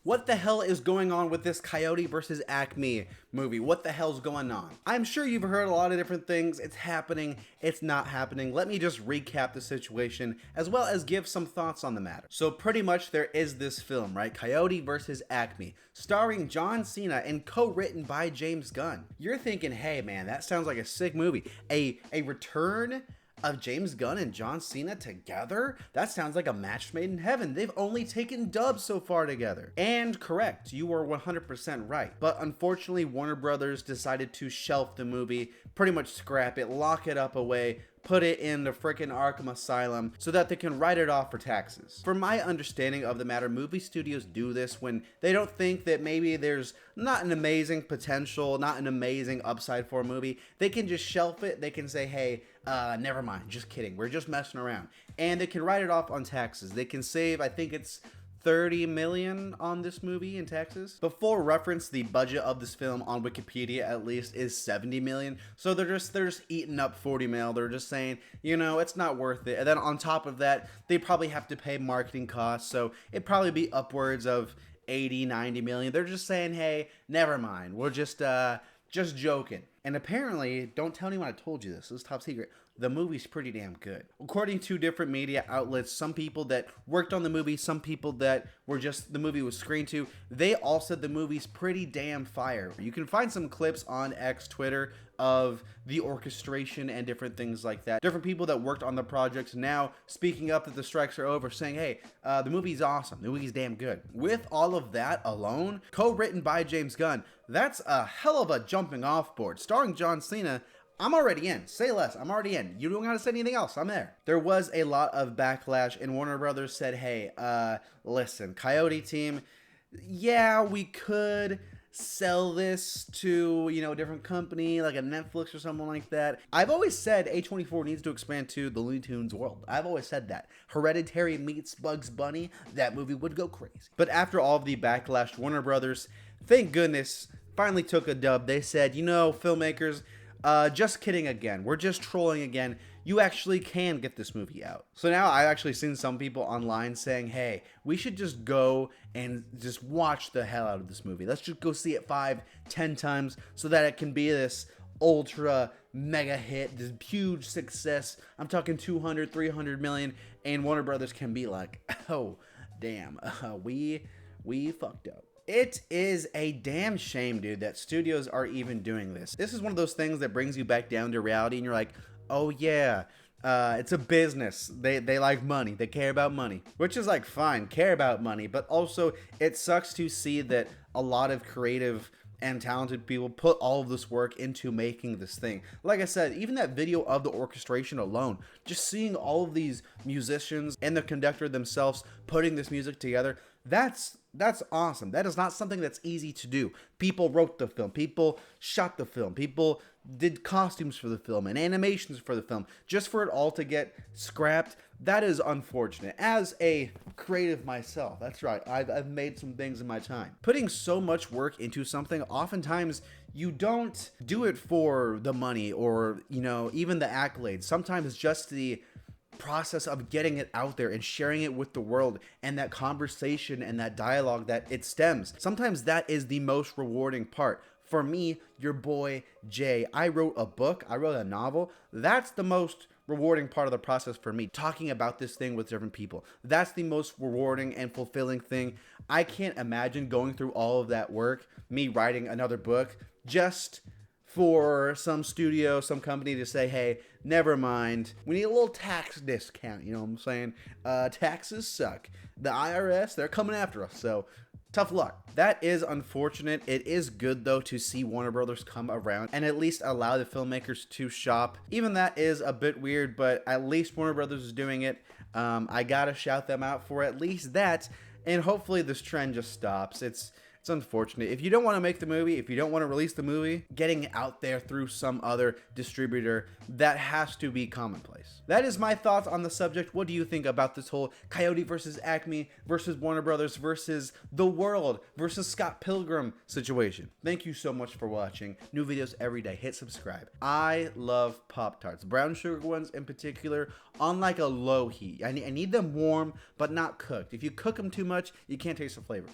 What the hell is going on with this Coyote versus Acme movie? What the hell's going on? I'm sure you've heard a lot of different things. It's happening, it's not happening. Let me just recap the situation as well as give some thoughts on the matter. So pretty much there is this film, right? Coyote versus Acme, starring John Cena and co-written by James Gunn. You're thinking, hey man, that sounds like a sick movie. A return of James Gunn and John Cena together? That sounds like a match made in heaven. They've only taken dubs so far together. And correct, you are 100% right. But unfortunately, Warner Brothers decided to shelf the movie, pretty much scrap it, lock it up away, put it in the frickin' Arkham Asylum so that they can write it off for taxes. From my understanding of the matter, movie studios do this when they don't think that maybe there's not an amazing potential, not an amazing upside for a movie. They can just shelf it. They can say, hey, never mind, just kidding. We're just messing around. And they can write it off on taxes. They can save, I think it's 30 million on this movie in taxes. Before reference, the budget of this film on Wikipedia at least is 70 million. So they're just eating up 40 mil. They're just saying, you know, it's not worth it. And then on top of that, they probably have to pay marketing costs. So it'd probably be upwards of 80, 90 million. They're just saying, hey, never mind. We're just joking. And apparently, don't tell anyone I told you this is top secret, the movie's pretty damn good. According to different media outlets, some people that worked on the movie, some people that were just, the movie was screened to, they all said the movie's pretty damn fire. You can find some clips on X, Twitter, of the orchestration and different things like that. Different people that worked on the projects now speaking up that the strikes are over, saying, hey, the movie's awesome, the movie's damn good. With all of that alone, co-written by James Gunn, that's a hell of a jumping off board. Starring John Cena, I'm already in. Say less, I'm already in. You don't gotta say anything else, I'm there. There was a lot of backlash and Warner Brothers said, hey, listen, Coyote team, yeah, we could sell this to, you know, a different company like a Netflix or something like that. I've always said A24 needs to expand to the Looney Tunes world. I've always said that. Hereditary meets Bugs Bunny, that movie would go crazy. But after all of the backlash, Warner Brothers, thank goodness, finally took a dub. They said, you know, filmmakers, just kidding again. We're just trolling again. You actually can get this movie out. So now I've actually seen some people online saying, hey, we should just go and just watch the hell out of this movie. Let's just go see it 5, 10 times so that it can be this ultra mega hit, this huge success. I'm talking 200, 300 million, and Warner Brothers can be like, oh, damn, we fucked up. It is a damn shame, dude, that studios are even doing this. This is one of those things that brings you back down to reality and you're like, oh yeah, it's a business. They like money. They care about money, which is like fine, care about money. But also it sucks to see that a lot of creative and talented people put all of this work into making this thing. Like I said, even that video of the orchestration alone, just seeing all of these musicians and the conductor themselves putting this music together, that's awesome. That is not something that's easy to do. People wrote the film, people shot the film, people did costumes for the film and animations for the film. Just for it all to get scrapped, that is unfortunate. As a creative myself, that's right, I've made some things in my time. Putting so much work into something, oftentimes you don't do it for the money or, you know, even the accolades. Sometimes it's just the process of getting it out there and sharing it with the world and that conversation and that dialogue that it stems. Sometimes that is the most rewarding part. For me, your boy Jay, I wrote a book, I wrote a novel. That's the most rewarding part of the process for me, talking about this thing with different people. That's the most rewarding and fulfilling thing. I can't imagine going through all of that work, me writing another book, just for some studio, some company to say, hey, never mind, we need a little tax discount, you know what I'm saying? Taxes suck. The IRS, they're coming after us, so tough luck. That is unfortunate. It is good, though, to see Warner Brothers come around and at least allow the filmmakers to shop. Even that is a bit weird, but at least Warner Brothers is doing it. I gotta shout them out for at least that, and hopefully this trend just stops. It's unfortunate. If you don't want to make the movie, if you don't want to release the movie, getting it out there through some other distributor, that has to be commonplace. That is my thoughts on the subject. What do you think about this whole Coyote versus Acme versus Warner Brothers versus the world versus Scott Pilgrim situation? Thank you so much for watching. New videos every day. Hit subscribe. I love Pop-Tarts. Brown sugar ones in particular on like a low heat. I need them warm, but not cooked. If you cook them too much, you can't taste the flavor.